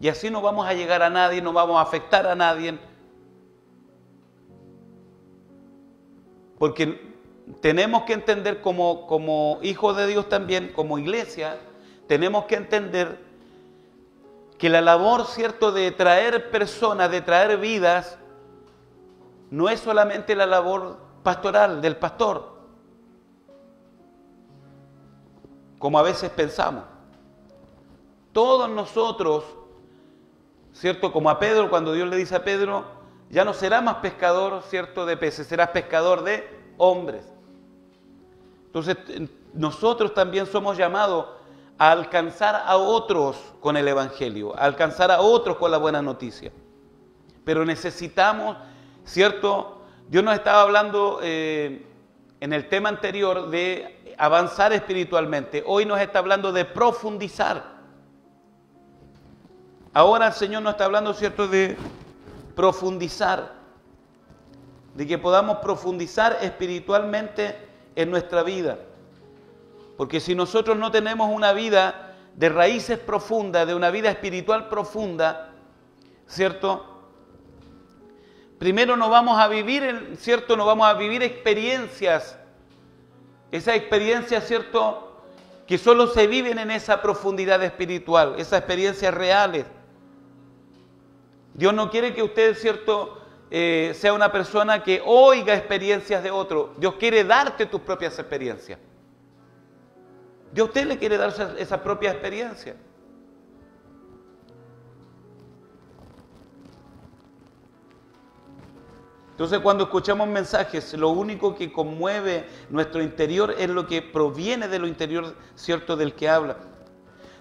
Y así no vamos a llegar a nadie, no vamos a afectar a nadie. Porque tenemos que entender como hijos de Dios también, como iglesia, tenemos que entender que la labor, ¿cierto?, de traer personas, de traer vidas, no es solamente la labor pastoral del pastor, como a veces pensamos. Todos nosotros, ¿cierto?, como a Pedro, cuando Dios le dice a Pedro, ya no serás más pescador, ¿cierto?, de peces, serás pescador de hombres. Entonces, nosotros también somos llamados a alcanzar a otros con el Evangelio, a alcanzar a otros con la buena noticia. Pero necesitamos, ¿cierto? Dios nos estaba hablando en el tema anterior de avanzar espiritualmente. Hoy nos está hablando de profundizar. Ahora el Señor nos está hablando, ¿cierto?, de profundizar, de que podamos profundizar espiritualmente en nuestra vida. Porque si nosotros no tenemos una vida de raíces profundas, de una vida espiritual profunda, ¿cierto?, primero no vamos a vivir, ¿cierto?, no vamos a vivir experiencias, esas experiencias, ¿cierto?, que solo se viven en esa profundidad espiritual, esas experiencias reales. Dios no quiere que usted, ¿cierto?, sea una persona que oiga experiencias de otro. Dios quiere darte tus propias experiencias. Dios a usted le quiere dar esa propia experiencia. Entonces, cuando escuchamos mensajes, lo único que conmueve nuestro interior es lo que proviene de lo interior, ¿cierto?, del que habla.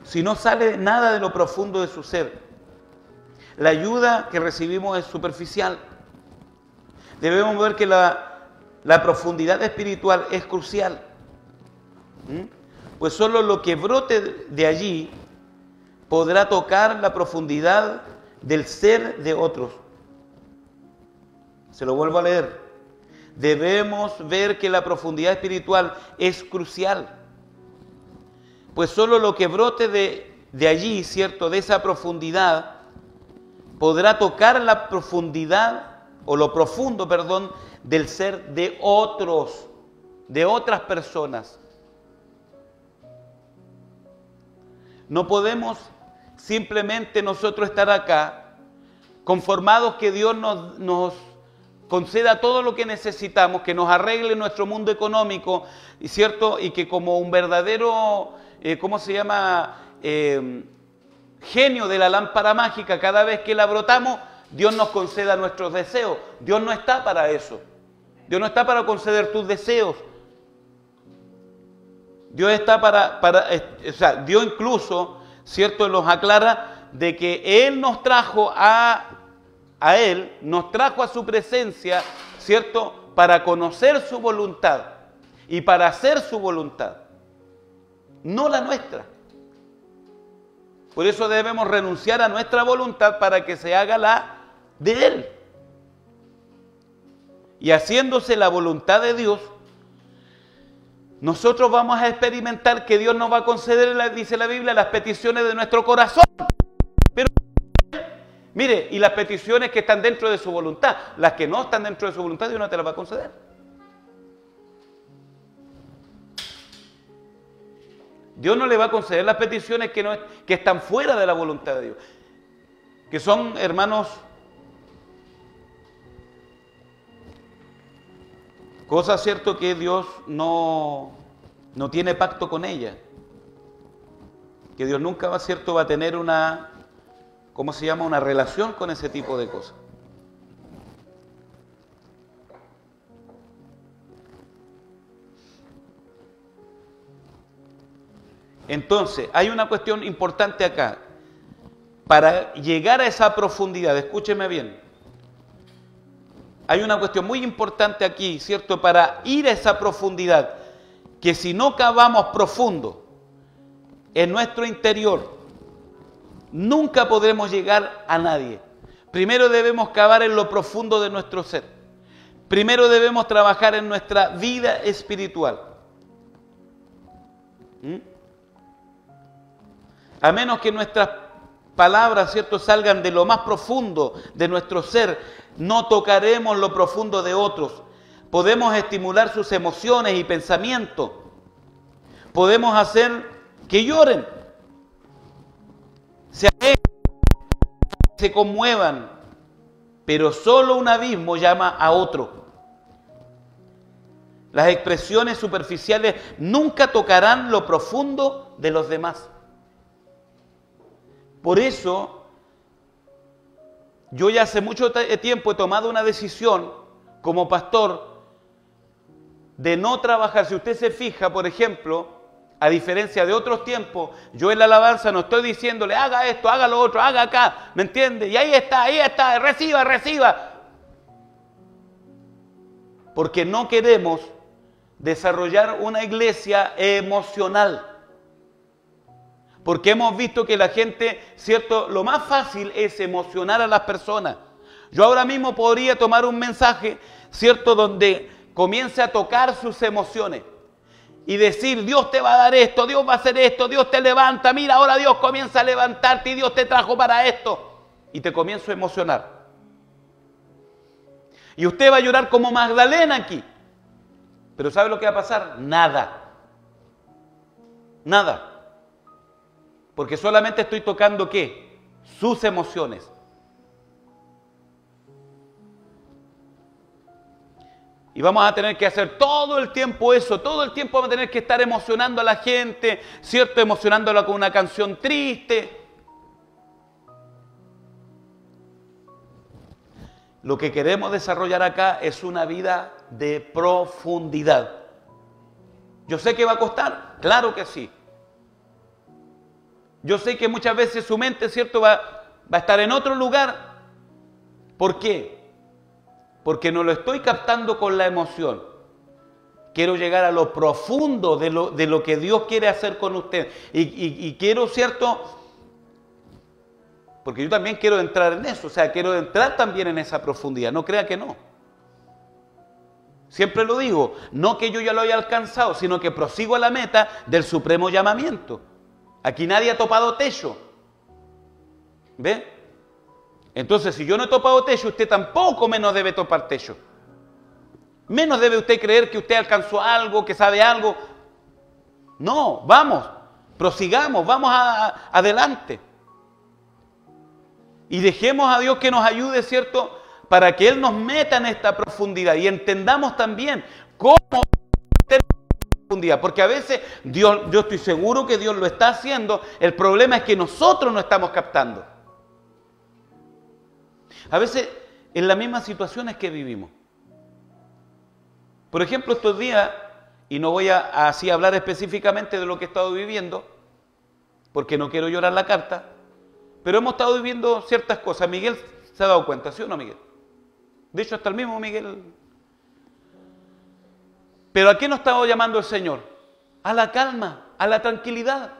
Si no sale nada de lo profundo de su ser, la ayuda que recibimos es superficial. Debemos ver que la profundidad espiritual es crucial. Pues solo lo que brote de allí podrá tocar la profundidad del ser de otros. Se lo vuelvo a leer. Debemos ver que la profundidad espiritual es crucial. Pues solo lo que brote de allí, ¿cierto?, de esa profundidad, podrá tocar la profundidad, o lo profundo, perdón, del ser de otros, de otras personas. No podemos simplemente nosotros estar acá, conformados que Dios nos conceda todo lo que necesitamos, que nos arregle nuestro mundo económico, ¿cierto? Y que como un verdadero, ¿cómo se llama?, genio de la lámpara mágica, cada vez que la brotamos, Dios nos conceda nuestros deseos. Dios no está para eso. Dios no está para conceder tus deseos. Dios está o sea, Dios incluso, ¿cierto?, nos aclara de que Él nos trajo a Él, nos trajo a su presencia, ¿cierto?, para conocer su voluntad y para hacer su voluntad, no la nuestra. Por eso debemos renunciar a nuestra voluntad para que se haga la de Él. Y haciéndose la voluntad de Dios, nosotros vamos a experimentar que Dios nos va a conceder, dice la Biblia, las peticiones de nuestro corazón. Pero, mire, y las peticiones que están dentro de su voluntad, las que no están dentro de su voluntad, Dios no te las va a conceder. Dios no le va a conceder las peticiones que están fuera de la voluntad de Dios. Que son, hermanos, cosas, ¿cierto?, que Dios no tiene pacto con ella. Que Dios nunca va, ¿cierto?, va a tener una, ¿cómo se llama?, una relación con ese tipo de cosas. Entonces, hay una cuestión importante acá. Para llegar a esa profundidad, escúcheme bien, hay una cuestión muy importante aquí, ¿cierto? Para ir a esa profundidad, que si no cavamos profundo en nuestro interior, nunca podremos llegar a nadie. Primero debemos cavar en lo profundo de nuestro ser. Primero debemos trabajar en nuestra vida espiritual. a menos que nuestras palabras, ¿cierto?, salgan de lo más profundo de nuestro ser, no tocaremos lo profundo de otros. Podemos estimular sus emociones y pensamientos. Podemos hacer que lloren, se alegren, se conmuevan, pero solo un abismo llama a otro. Las expresiones superficiales nunca tocarán lo profundo de los demás. Por eso, yo ya hace mucho tiempo he tomado una decisión como pastor de no trabajar. Si usted se fija, por ejemplo, a diferencia de otros tiempos, yo en la alabanza no estoy diciéndole haga esto, haga lo otro, haga acá, ¿me entiende? Y ahí está, reciba, reciba. Porque no queremos desarrollar una iglesia emocional. Porque hemos visto que la gente, ¿cierto?, lo más fácil es emocionar a las personas. Yo ahora mismo podría tomar un mensaje, ¿cierto?, donde comience a tocar sus emociones y decir, Dios te va a dar esto, Dios va a hacer esto, Dios te levanta, mira, ahora Dios comienza a levantarte y Dios te trajo para esto. Y te comienzo a emocionar. Y usted va a llorar como Magdalena aquí. Pero ¿sabe lo que va a pasar? Nada. Nada. Porque solamente estoy tocando, ¿qué? Sus emociones. Y vamos a tener que hacer todo el tiempo eso, todo el tiempo vamos a tener que estar emocionando a la gente, ¿cierto? Emocionándola con una canción triste. Lo que queremos desarrollar acá es una vida de profundidad. Yo sé que va a costar, claro que sí. Yo sé que muchas veces su mente, ¿cierto?, va a estar en otro lugar. ¿Por qué? Porque no lo estoy captando con la emoción. Quiero llegar a lo profundo de lo que Dios quiere hacer con usted. Y quiero, ¿cierto?, porque yo también quiero entrar en eso. O sea, quiero entrar también en esa profundidad. No crea que no. Siempre lo digo, no que yo ya lo haya alcanzado, sino que prosigo a la meta del supremo llamamiento. Aquí nadie ha topado techo. ¿Ve? Entonces, si yo no he topado techo, usted tampoco menos debe topar techo. Menos debe usted creer que usted alcanzó algo, que sabe algo. No, vamos, prosigamos, vamos adelante. Y dejemos a Dios que nos ayude, ¿cierto?, para que Él nos meta en esta profundidad y entendamos también cómo tener profundidad. Porque a veces Dios, yo estoy seguro que Dios lo está haciendo, el problema es que nosotros no estamos captando. A veces en las mismas situaciones que vivimos. Por ejemplo, estos días, y no voy a así hablar específicamente de lo que he estado viviendo, porque no quiero llorar la carta, pero hemos estado viviendo ciertas cosas. Miguel se ha dado cuenta, ¿sí o no, Miguel? De hecho, hasta el mismo Miguel. Pero ¿a qué nos estaba llamando el Señor? A la calma, a la tranquilidad.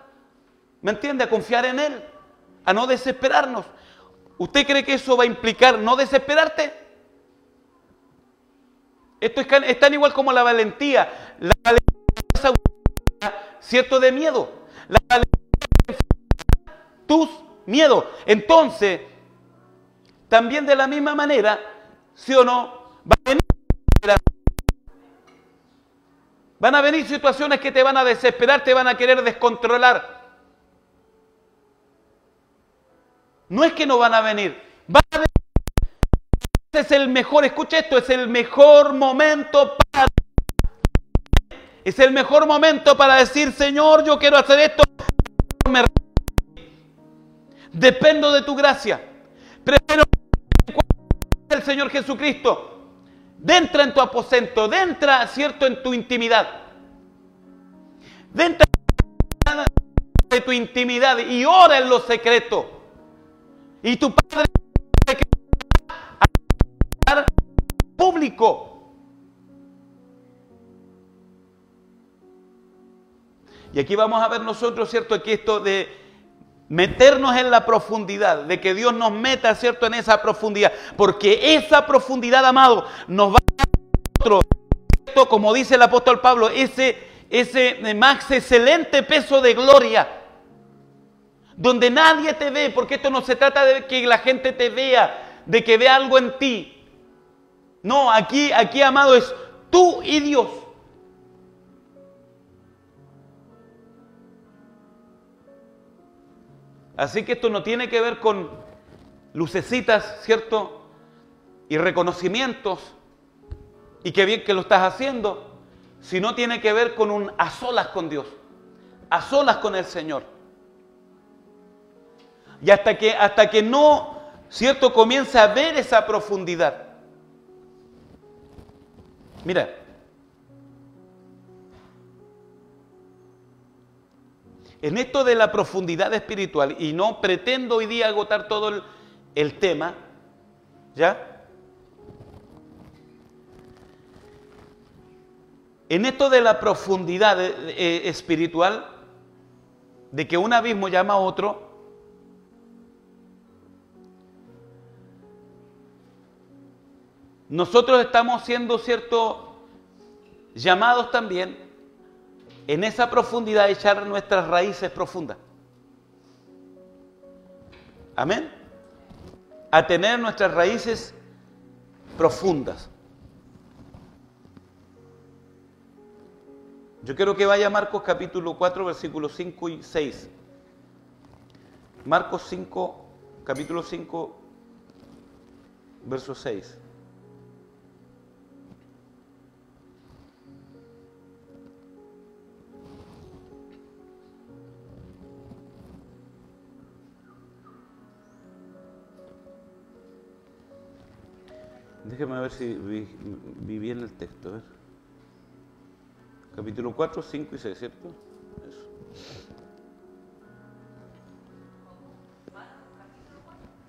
¿Me entiende? A confiar en Él, a no desesperarnos. ¿Usted cree que eso va a implicar no desesperarte? Esto es tan igual como la valentía. La valentía es ausencia, ¿cierto?, de miedo. La valentía es tus miedos. Entonces, también de la misma manera, ¿sí o no? Van a venir situaciones que te van a desesperar, te van a querer descontrolar. No es que no van a venir, van a venir. Este es el mejor, escucha esto, es el mejor momento para decir, Señor, yo quiero hacer esto. Dependo de tu gracia. Prefiero el Señor Jesucristo. Entra en tu aposento, entra, ¿cierto?, en tu intimidad. Entra en tu intimidad y ora en lo secreto. Y tu Padre a público. Y aquí vamos a ver nosotros, ¿cierto?, que esto de meternos en la profundidad, de que Dios nos meta, ¿cierto?, en esa profundidad, porque esa profundidad, amado, nos va a dar a nosotros, ¿cierto?, como dice el apóstol Pablo, ese más excelente peso de gloria. donde nadie te ve, porque esto no se trata de que la gente te vea, de que vea algo en ti. No, aquí, amado, es tú y Dios. Así que esto no tiene que ver con lucecitas, ¿cierto? Y reconocimientos, y qué bien que lo estás haciendo, sino tiene que ver con un a solas con Dios, a solas con el Señor. Y hasta que no, ¿cierto?, comience a ver esa profundidad. Mira, en esto de la profundidad espiritual, y no pretendo hoy día agotar todo el tema, ¿ya? En esto de la profundidad espiritual, de que un abismo llama a otro, nosotros estamos siendo, ¿cierto?, llamados también en esa profundidad a echar nuestras raíces profundas. Amén. A tener nuestras raíces profundas. Yo quiero que vaya a Marcos capítulo 4, versículos 5 y 6. Marcos 5, capítulo 5, verso 6. Déjeme ver si vi bien el texto. A ver. Capítulo 4, 5 y 6, ¿cierto? Eso.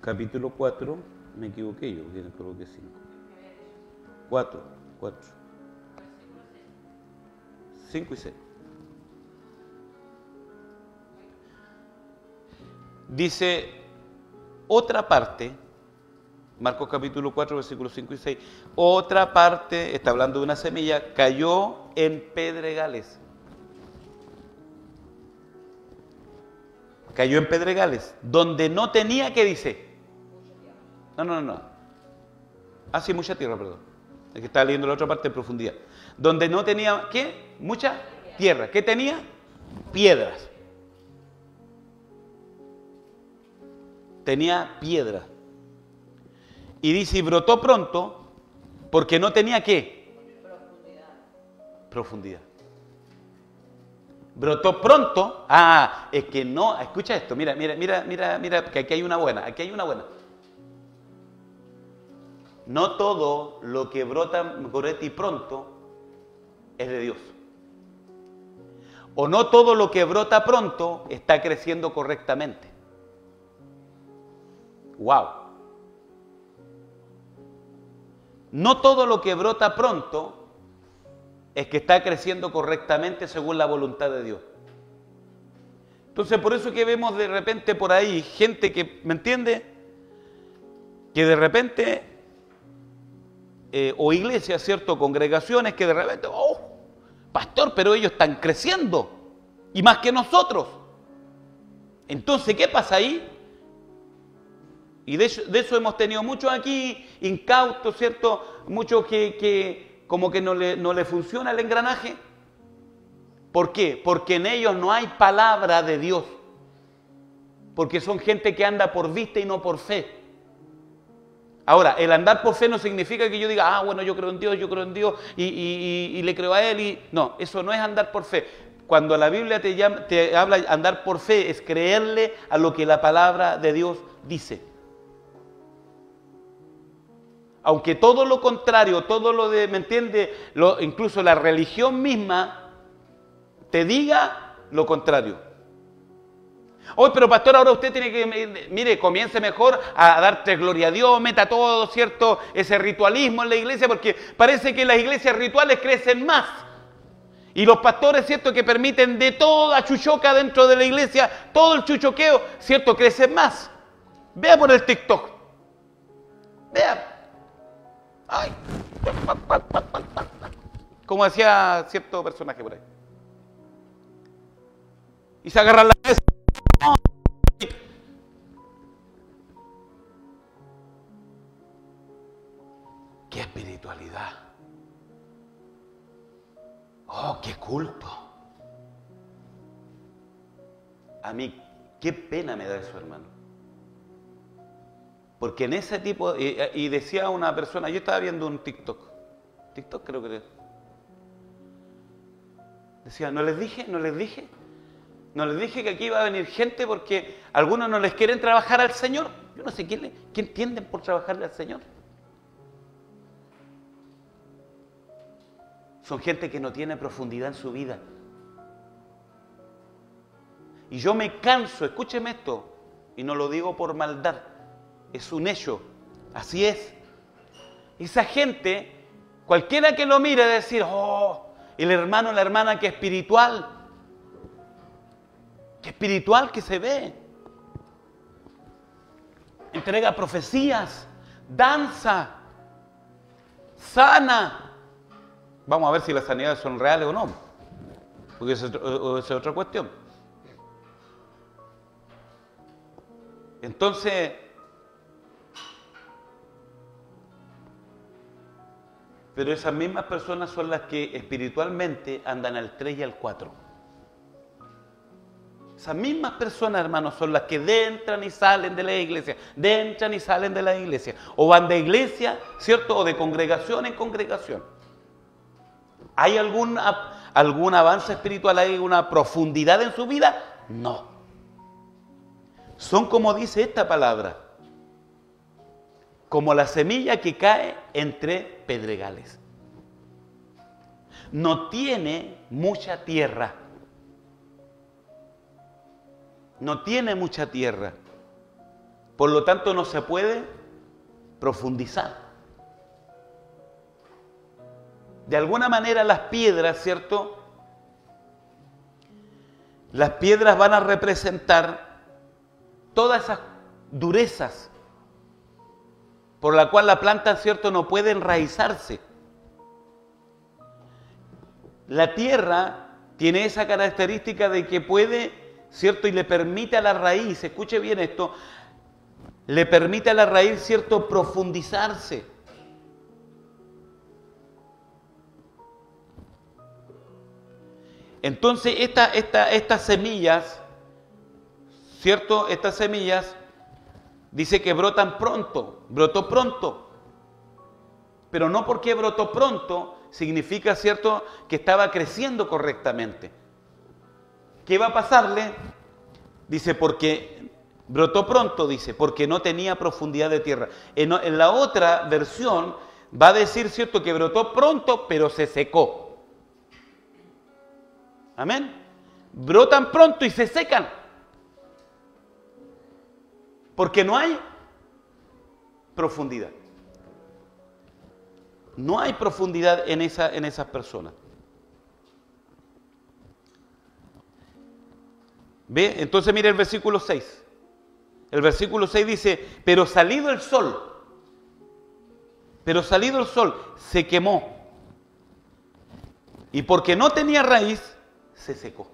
Capítulo 4, me equivoqué yo, que coloqué 5. 4. 5 y 6. Dice, otra parte, Marcos capítulo 4, versículos 5 y 6, otra parte, está hablando de una semilla, cayó en pedregales. Cayó en pedregales, donde no tenía, ¿qué dice? No. Ah, sí, mucha tierra, perdón. Es que estaba leyendo la otra parte en profundidad. Donde no tenía, ¿qué? Mucha tierra. ¿Qué tenía? Piedras. Tenía piedras. Y dice, y brotó pronto, porque no tenía ¿qué? Profundidad. Brotó pronto. Ah, es que no, escucha esto, mira, que aquí hay una buena, No todo lo que brota y pronto es de Dios. O no todo lo que brota pronto está creciendo correctamente. Wow. No todo lo que brota pronto es que está creciendo correctamente según la voluntad de Dios. Entonces, por eso que vemos de repente por ahí gente que, ¿me entiende? Que de repente, o iglesias, ¿cierto? Congregaciones que de repente, oh, pastor, pero ellos están creciendo, y más que nosotros. Entonces, ¿qué pasa ahí? Y de eso hemos tenido muchos aquí, incautos, ¿cierto? Muchos que como que no le funciona el engranaje. ¿Por qué? Porque en ellos no hay palabra de Dios. Porque son gente que anda por vista y no por fe. Ahora, el andar por fe no significa que yo diga, ah, bueno, yo creo en Dios y le creo a Él. No, eso no es andar por fe. Cuando la Biblia te habla de andar por fe, es creerle a lo que la palabra de Dios dice. Aunque todo lo contrario, todo lo de, ¿me entiende? Incluso la religión misma te diga lo contrario. Oye, pero pastor, ahora usted tiene que, mire, comience mejor a darte gloria a Dios, meta todo, ¿cierto? Ese ritualismo en la iglesia, porque parece que las iglesias rituales crecen más. Y los pastores, ¿cierto?, que permiten de toda chuchoca dentro de la iglesia, todo el chuchoqueo, ¿cierto?, crecen más. Vea por el TikTok. Vea. Ay. Como decía cierto personaje por ahí. Y se agarran la cabeza. ¡Qué espiritualidad! ¡Oh, qué culto! A mí, qué pena me da eso, hermano. Porque en ese tipo, y decía una persona, yo estaba viendo un TikTok creo que decía, ¿no les dije que aquí iba a venir gente porque algunos no les quieren trabajar al Señor? Yo no sé qué entienden por trabajarle al Señor. Son gente que no tiene profundidad en su vida. Y yo me canso, escúcheme esto, y no lo digo por maldad, es un hecho, así es. Esa gente, cualquiera que lo mire, decir, oh, el hermano o la hermana que espiritual que se ve. Entrega profecías, danza, sana. Vamos a ver si las sanidades son reales o no, porque esa es otra cuestión. Entonces, pero esas mismas personas son las que espiritualmente andan al 3 y al 4. Esas mismas personas, hermanos, son las que entran y salen de la iglesia, entran y salen de la iglesia, o van de iglesia, ¿cierto?, o de congregación en congregación. ¿Hay algún avance espiritual? ¿Hay alguna profundidad en su vida? No. Son como dice esta palabra, como la semilla que cae entre pedregales. No tiene mucha tierra. No tiene mucha tierra. Por lo tanto, no se puede profundizar. De alguna manera las piedras, ¿cierto? Las piedras van a representar todas esas durezas por la cual la planta, ¿cierto?, no puede enraizarse. La tierra tiene esa característica de que puede, ¿cierto?, y le permite a la raíz, escuche bien esto, le permite a la raíz, ¿cierto?, profundizarse. Entonces, estas semillas, ¿cierto? Estas semillas, dice que brotan pronto, brotó pronto. Pero no porque brotó pronto, significa, ¿cierto?, que estaba creciendo correctamente. ¿Qué va a pasarle? Dice, porque brotó pronto, dice, porque no tenía profundidad de tierra. En la otra versión va a decir, ¿cierto?, que brotó pronto, pero se secó. Amén. Brotan pronto y se secan. Porque no hay profundidad. No hay profundidad en esas personas. ¿Ve? Entonces mire el versículo 6. El versículo 6 dice, pero salido el sol, se quemó. Y porque no tenía raíz, se secó.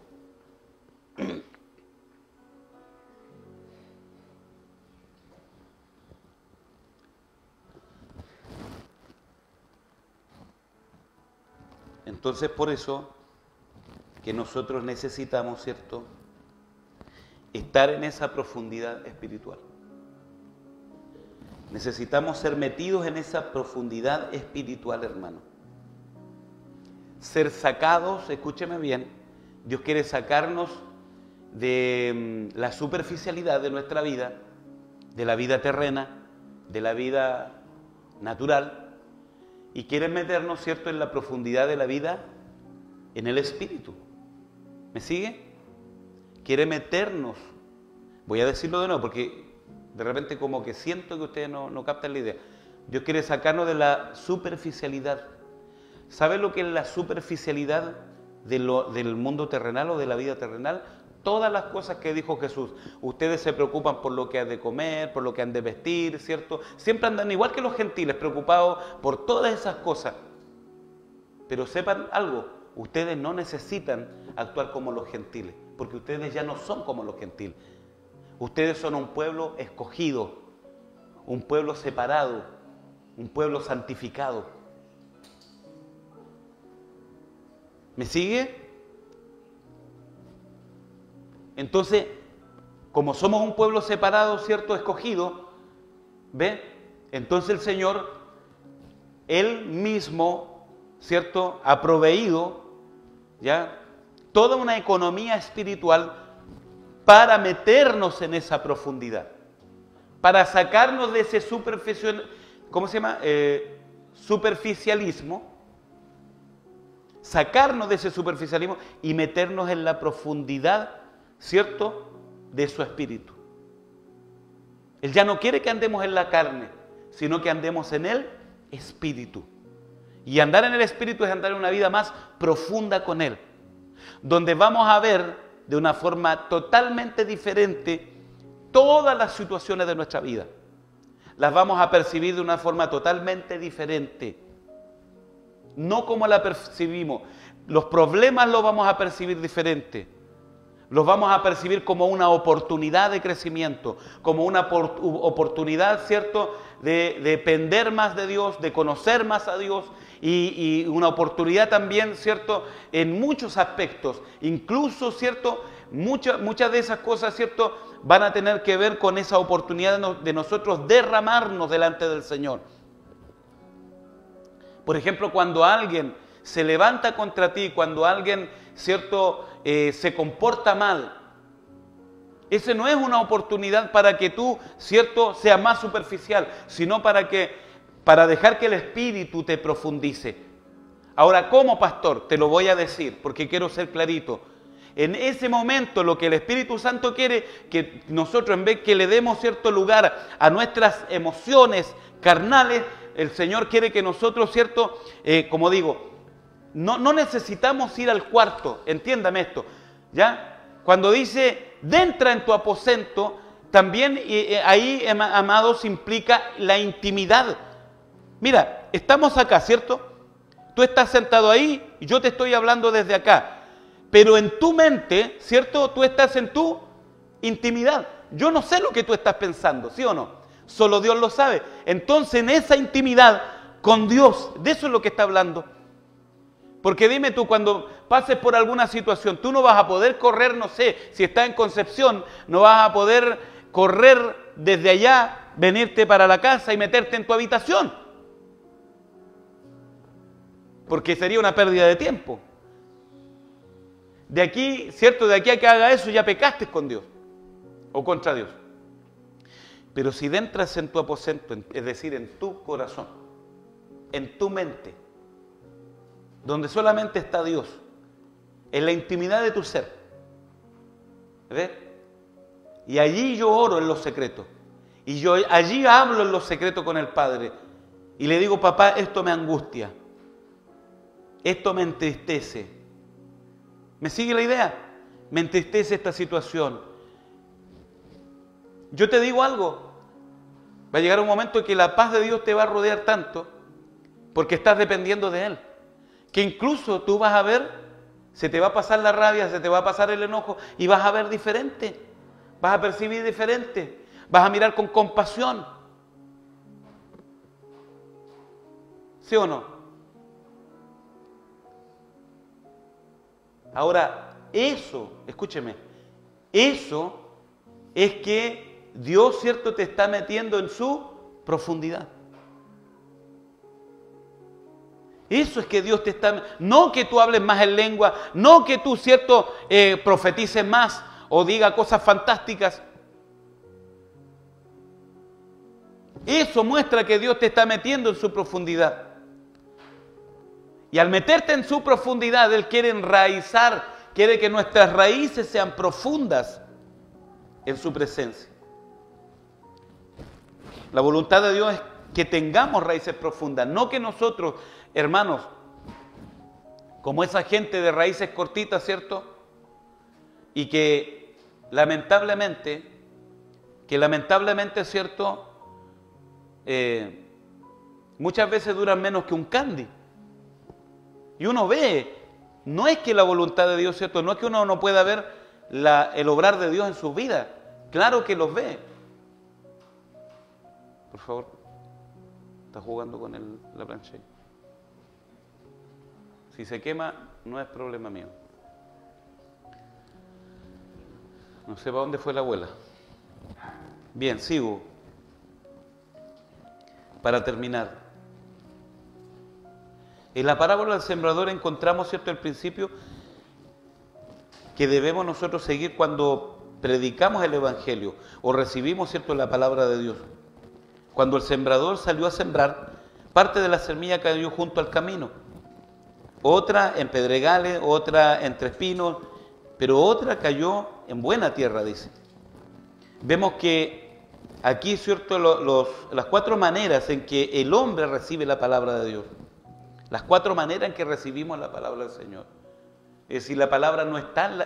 Entonces, por eso que nosotros necesitamos, ¿cierto?, estar en esa profundidad espiritual. Necesitamos ser metidos en esa profundidad espiritual, hermano. Ser sacados, escúcheme bien, Dios quiere sacarnos de la superficialidad de nuestra vida, de la vida terrena, de la vida natural, y quiere meternos, ¿cierto?, en la profundidad de la vida, en el espíritu. ¿Me sigue? Quiere meternos, voy a decirlo de nuevo, porque de repente como que siento que ustedes no captan la idea. Dios quiere sacarnos de la superficialidad. ¿Sabe lo que es la superficialidad del mundo terrenal o de la vida terrenal? Todas las cosas que dijo Jesús. Ustedes se preocupan por lo que han de comer, por lo que han de vestir, ¿cierto? Siempre andan igual que los gentiles, preocupados por todas esas cosas. Pero sepan algo, ustedes no necesitan actuar como los gentiles, porque ustedes ya no son como los gentiles. Ustedes son un pueblo escogido, un pueblo separado, un pueblo santificado. ¿Me sigue? Entonces, como somos un pueblo separado, ¿cierto? Escogido, ¿ve? Entonces el Señor, Él mismo, ¿cierto? Ha proveído, ¿ya? Toda una economía espiritual para meternos en esa profundidad, para sacarnos de ese superficialismo, sacarnos de ese superficialismo y meternos en la profundidad, ¿cierto?, de su espíritu. Él ya no quiere que andemos en la carne, sino que andemos en el espíritu. Y andar en el espíritu es andar en una vida más profunda con Él, donde vamos a ver de una forma totalmente diferente todas las situaciones de nuestra vida. Las vamos a percibir de una forma totalmente diferente, no como la percibimos. Los problemas los vamos a percibir diferente. Los vamos a percibir como una oportunidad de crecimiento, como una oportunidad, ¿cierto?, de depender más de Dios, de conocer más a Dios, y una oportunidad también, ¿cierto?, en muchos aspectos. Incluso, ¿cierto?, muchas de esas cosas, ¿cierto?, van a tener que ver con esa oportunidad de nosotros derramarnos delante del Señor. Por ejemplo, cuando alguien se levanta contra ti, cuando alguien, ¿cierto?, se comporta mal, ese no es una oportunidad para que tú, ¿cierto?, seas más superficial, sino para dejar que el Espíritu te profundice. Ahora, como pastor, te lo voy a decir, porque quiero ser clarito. En ese momento, lo que el Espíritu Santo quiere, que nosotros, en vez que le demos cierto lugar a nuestras emociones carnales, el Señor quiere que nosotros, ¿cierto?, como digo, no necesitamos ir al cuarto, entiéndame esto, ¿ya? Cuando dice, entra en tu aposento, también ahí, amados, implica la intimidad. Mira, estamos acá, ¿cierto? Tú estás sentado ahí y yo te estoy hablando desde acá. Pero en tu mente, ¿cierto? Tú estás en tu intimidad. Yo no sé lo que tú estás pensando, ¿sí o no? Solo Dios lo sabe. Entonces, en esa intimidad con Dios, de eso es lo que está hablando. Porque dime tú, cuando pases por alguna situación, tú no vas a poder correr, no sé, si estás en Concepción, no vas a poder correr desde allá, venirte para la casa y meterte en tu habitación. Porque sería una pérdida de tiempo. De aquí, ¿cierto? De aquí a que haga eso ya pecaste con Dios o contra Dios. Pero si entras en tu aposento, es decir, en tu corazón, en tu mente, donde solamente está Dios, en la intimidad de tu ser, ¿ves? Y allí yo oro en los secretos, y yo allí hablo en los secretos con el Padre, y le digo, papá, esto me angustia, esto me entristece. ¿Me sigue la idea? Me entristece esta situación. Yo te digo algo, va a llegar un momento en que la paz de Dios te va a rodear tanto, porque estás dependiendo de Él, que incluso tú vas a ver, se te va a pasar la rabia, se te va a pasar el enojo, y vas a ver diferente, vas a percibir diferente, vas a mirar con compasión. ¿Sí o no? Ahora, eso, escúcheme, eso es que Dios, ¿cierto?, te está metiendo en su profundidad. Eso es que Dios te está... No que tú hables más en lengua, no que tú, ¿cierto?, profetices más o diga cosas fantásticas. Eso muestra que Dios te está metiendo en su profundidad. Y al meterte en su profundidad, Él quiere enraizar, quiere que nuestras raíces sean profundas en su presencia. La voluntad de Dios es que tengamos raíces profundas, no que nosotros, hermanos, como esa gente de raíces cortitas, ¿cierto? Y que lamentablemente, ¿cierto? Muchas veces duran menos que un candy. Y uno ve, no es que la voluntad de Dios, ¿cierto? No es que uno no pueda ver el obrar de Dios en sus vidas. Claro que los ve. Por favor. Está jugando con la plancha ahí. Si se quema, no es problema mío. No sé para dónde fue la abuela. Bien, sigo. Para terminar. En la parábola del sembrador encontramos, ¿cierto?, el principio que debemos nosotros seguir cuando predicamos el Evangelio o recibimos, ¿cierto?, la palabra de Dios. Cuando el sembrador salió a sembrar, parte de la semilla cayó junto al camino, otra en pedregales, otra entre espinos, pero otra cayó en buena tierra, dice. Vemos que aquí, ¿cierto?, las 4 maneras en que el hombre recibe la palabra de Dios, las 4 maneras en que recibimos la palabra del Señor. Es decir, la palabra no está en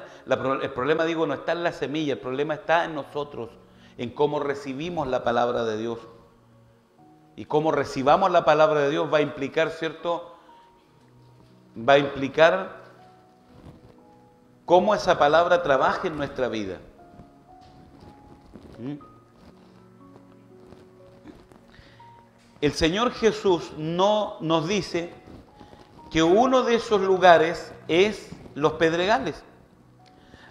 el problema, digo, no está en la semilla, el problema está en nosotros, en cómo recibimos la palabra de Dios. Y cómo recibamos la palabra de Dios va a implicar, ¿cierto? Va a implicar cómo esa palabra trabaja en nuestra vida. El Señor Jesús no nos dice que uno de esos lugares es los pedregales.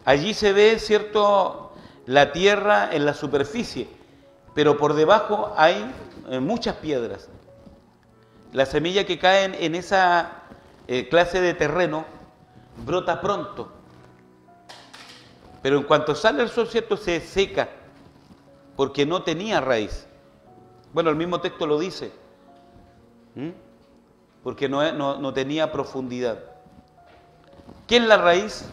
Allí se ve, ¿cierto?, la tierra en la superficie, pero por debajo hay muchas piedras. La semilla que cae en esa clase de terreno brota pronto, pero en cuanto sale el sol, ¿cierto?, se seca, porque no tenía raíz. Bueno, el mismo texto lo dice, porque no tenía profundidad. ¿Qué es la raíz?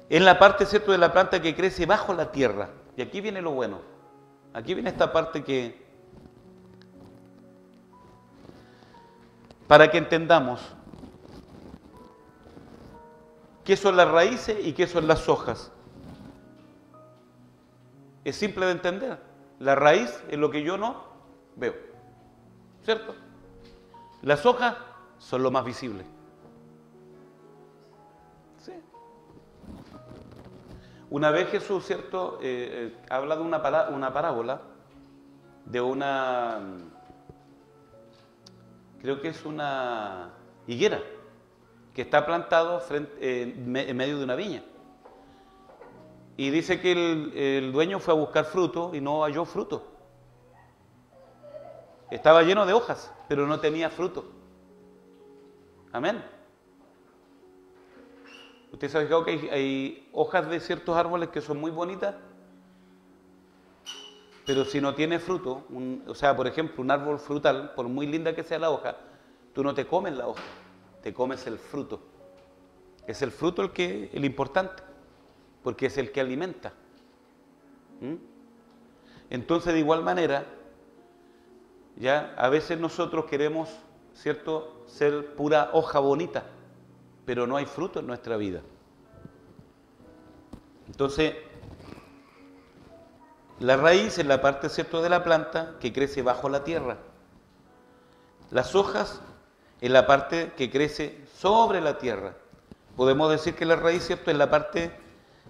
Es la parte, ¿cierto?, de la planta que crece bajo la tierra. Y aquí viene lo bueno. Aquí viene esta parte para que entendamos qué son las raíces y qué son las hojas. Es simple de entender. La raíz es lo que yo no veo, ¿cierto? Las hojas son lo más visible. Sí. Una vez Jesús, ¿cierto?, habla de una parábola de creo que es una higuera que está plantado en medio de una viña. Y dice que el dueño fue a buscar fruto y no halló fruto. Estaba lleno de hojas, pero no tenía fruto. Amén. ¿Usted se ha fijado que hay hojas de ciertos árboles que son muy bonitas? Pero si no tiene fruto, o sea, por ejemplo, un árbol frutal, por muy linda que sea la hoja, tú no te comes la hoja, te comes el fruto. Es el fruto el importante, porque es el que alimenta. Entonces, de igual manera, ya a veces nosotros queremos, ¿cierto?, ser pura hoja bonita, pero no hay fruto en nuestra vida. Entonces, la raíz es la parte, ¿cierto?, de la planta que crece bajo la tierra. Las hojas es la parte que crece sobre la tierra. Podemos decir que la raíz, ¿cierto?, es la parte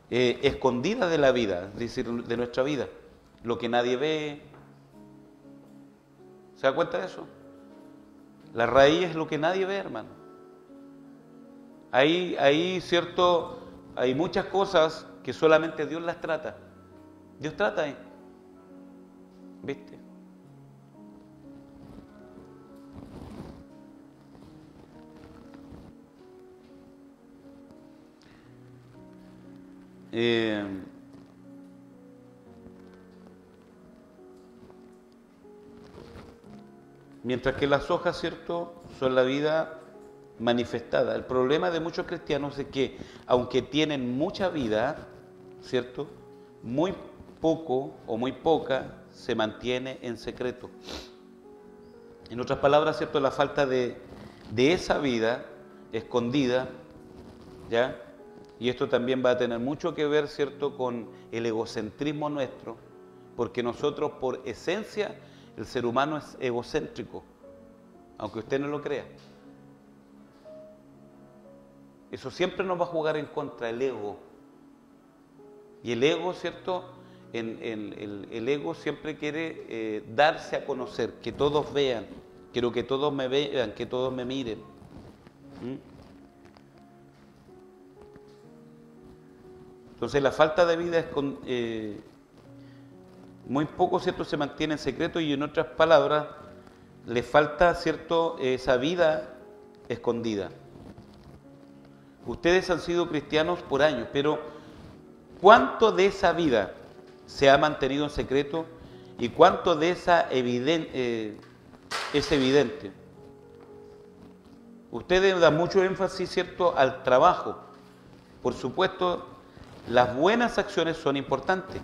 escondida de la vida, es decir, de nuestra vida. Lo que nadie ve. ¿Se da cuenta de eso? La raíz es lo que nadie ve, hermano. Ahí, ¿cierto?, hay muchas cosas que solamente Dios las trata. Dios trata ahí. ¿Viste? Mientras que las hojas, ¿cierto?, son la vida manifestada. El problema de muchos cristianos es que, aunque tienen mucha vida, ¿cierto?, muy poco o muy poca se mantiene en secreto. En otras palabras, ¿cierto?, la falta de esa vida escondida, ¿ya? Y esto también va a tener mucho que ver, ¿cierto?, con el egocentrismo nuestro, porque nosotros, por esencia, el ser humano es egocéntrico, aunque usted no lo crea. Eso siempre nos va a jugar en contra, el ego. Y el ego, ¿cierto?, el ego siempre quiere darse a conocer, que todos vean, quiero que todos me vean, que todos me miren. Entonces la falta de vida es muy poco, ¿cierto?, se mantiene en secreto, y en otras palabras, le falta, ¿cierto?, esa vida escondida. Ustedes han sido cristianos por años, pero ¿cuánto de esa vida se ha mantenido en secreto y cuánto de esa es evidente? Ustedes dan mucho énfasis, ¿cierto?, al trabajo. Por supuesto, las buenas acciones son importantes,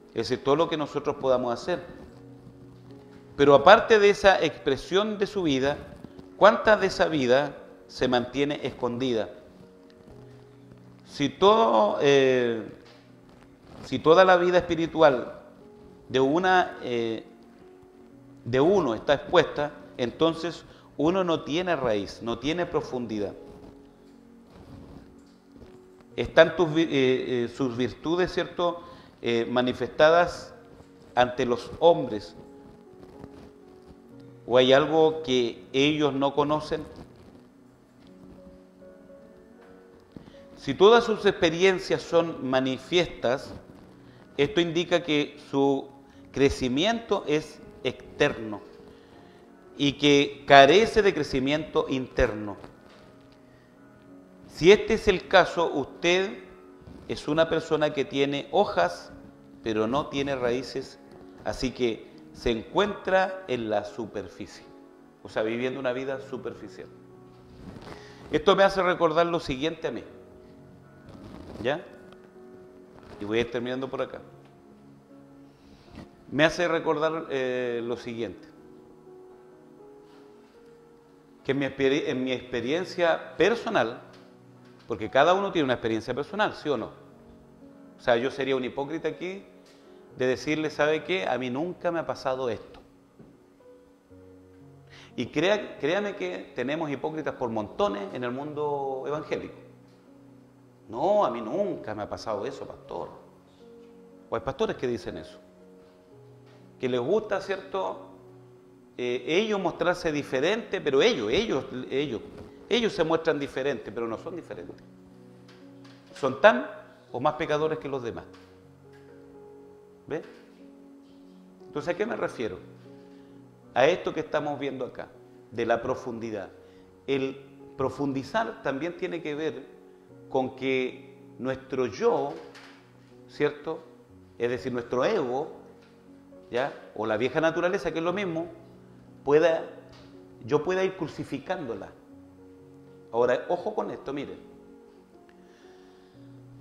es decir, todo lo que nosotros podamos hacer. Pero aparte de esa expresión de su vida, ¿cuánta de esa vida se mantiene escondida? Si toda la vida espiritual de uno está expuesta, entonces uno no tiene raíz, no tiene profundidad. Están sus virtudes, ¿cierto?, manifestadas ante los hombres, o hay algo que ellos no conocen. Si todas sus experiencias son manifiestas, esto indica que su crecimiento es externo y que carece de crecimiento interno. Si este es el caso, usted es una persona que tiene hojas, pero no tiene raíces, así que se encuentra en la superficie, o sea, viviendo una vida superficial. Esto me hace recordar lo siguiente a mí, ¿ya? Y voy a ir terminando por acá. Me hace recordar lo siguiente, que en mi experiencia personal, porque cada uno tiene una experiencia personal, ¿sí o no? O sea, yo sería un hipócrita aquí de decirle, ¿sabe qué? A mí nunca me ha pasado esto. Y créame que tenemos hipócritas por montones en el mundo evangélico. No, a mí nunca me ha pasado eso, pastor. O hay pastores que dicen eso. Que les gusta, ¿cierto?, ellos mostrarse diferentes, pero ellos se muestran diferentes, pero no son diferentes. Son tan o más pecadores que los demás. ¿Ve? Entonces, ¿a qué me refiero? A esto que estamos viendo acá, de la profundidad. El profundizar también tiene que ver con que nuestro yo, ¿cierto?, es decir, nuestro ego, ¿ya?, o la vieja naturaleza, que es lo mismo, yo pueda ir crucificándola. Ahora, ojo con esto, miren.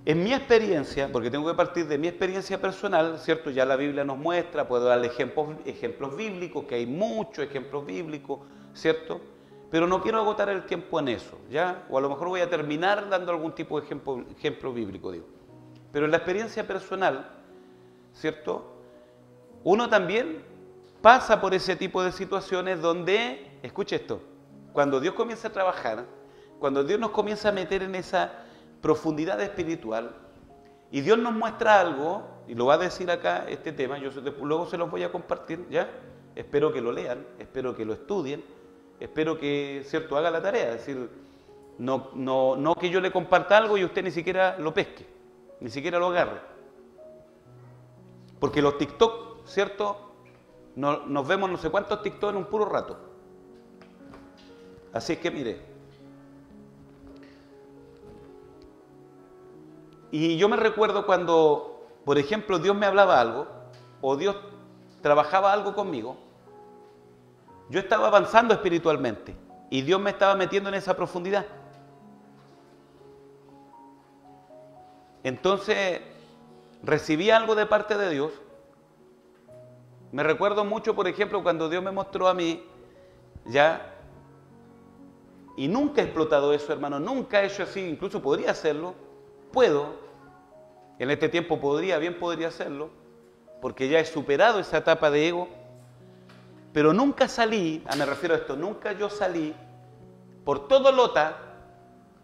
En mi experiencia, porque tengo que partir de mi experiencia personal, ¿cierto? Ya la Biblia nos muestra, puedo darle ejemplos bíblicos, que hay muchos ejemplos bíblicos, ¿cierto? Pero no quiero agotar el tiempo en eso, ¿ya? O a lo mejor voy a terminar dando algún tipo de ejemplo bíblico, digo. Pero en la experiencia personal, ¿cierto?, uno también pasa por ese tipo de situaciones donde, escuche esto, cuando Dios comienza a trabajar, cuando Dios nos comienza a meter en esa profundidad espiritual, y Dios nos muestra algo, y lo va a decir acá este tema, yo luego se los voy a compartir, ¿ya? Espero que lo lean, espero que lo estudien, espero que, ¿cierto?, haga la tarea, es decir, no que yo le comparta algo y usted ni siquiera lo pesque, ni siquiera lo agarre. Porque los TikTok, ¿cierto?, nos vemos no sé cuántos TikTok en un puro rato. Así es que mire, y yo me recuerdo cuando, por ejemplo, Dios me hablaba algo, o Dios trabajaba algo conmigo, yo estaba avanzando espiritualmente, y Dios me estaba metiendo en esa profundidad. Entonces, recibí algo de parte de Dios. Me recuerdo mucho, por ejemplo, cuando Dios me mostró a mí, ya, y nunca he explotado eso, hermano, nunca he hecho así, incluso podría hacerlo, en este tiempo bien podría hacerlo, porque ya he superado esa etapa de ego, pero nunca salí, me refiero a esto, nunca yo salí por todo Lota,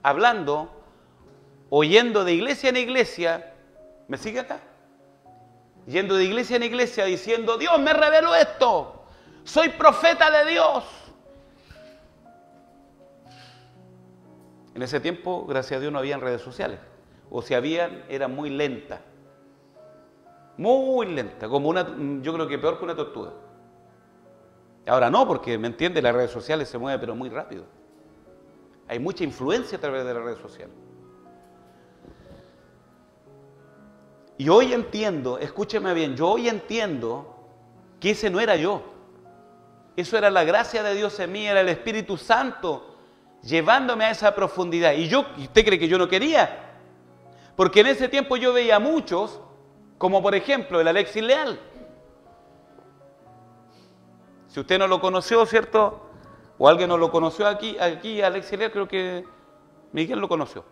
hablando, oyendo de iglesia en iglesia, ¿me sigue acá? yendo de iglesia en iglesia diciendo, Dios me reveló esto, soy profeta de Dios. En ese tiempo, gracias a Dios, no habían redes sociales, o si habían, eran muy lentas, como yo creo que peor que una tortuga. Ahora no, porque, ¿me entiende? Las redes sociales se mueven pero muy rápido. Hay mucha influencia a través de las redes sociales. Y hoy entiendo, escúcheme bien, yo hoy entiendo que ese no era yo. Eso era la gracia de Dios en mí, era el Espíritu Santo llevándome a esa profundidad. ¿Y usted cree que yo no quería? Porque en ese tiempo yo veía a muchos, como por ejemplo el Alexis Leal. Si usted no lo conoció, ¿cierto? O alguien no lo conoció aquí Alexis Leal, creo que Miguel lo conoció.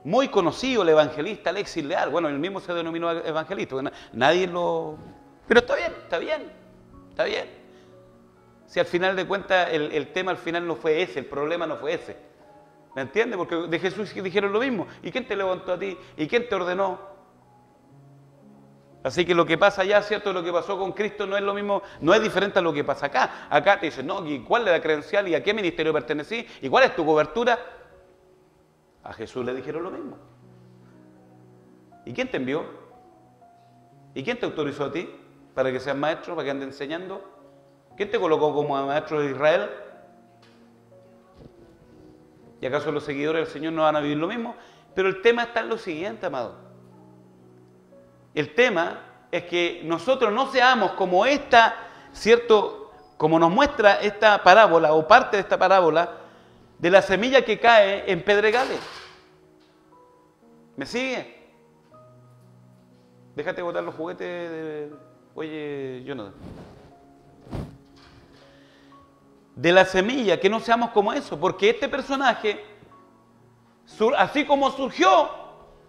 Muy conocido el evangelista Alexis Leal. Bueno, él mismo se denominó evangelista. Nadie lo... Pero está bien. Si al final de cuentas el tema al final no fue ese, el problema no fue ese. ¿Me entiendes? Porque de Jesús dijeron lo mismo. ¿Y quién te levantó a ti? ¿Y quién te ordenó? Así que lo que pasa allá, ¿cierto? Lo que pasó con Cristo no es lo mismo, no es diferente a lo que pasa acá. Acá te dicen, no, ¿y cuál es la credencial? ¿Y a qué ministerio pertenecí? ¿Y cuál es tu cobertura? A Jesús le dijeron lo mismo. ¿Y quién te envió? ¿Y quién te autorizó a ti para que seas maestro, para que andes enseñando? ¿Quién te colocó como maestro de Israel? ¿Y acaso los seguidores del Señor no van a vivir lo mismo? Pero el tema está en lo siguiente, amado. El tema es que nosotros no seamos como esta, ¿cierto? Como nos muestra esta parábola o parte de esta parábola de la semilla que cae en pedregales. ¿Me sigue? Déjate botar los juguetes Oye, Jonathan. De la semilla, que no seamos como eso, porque este personaje, así como surgió,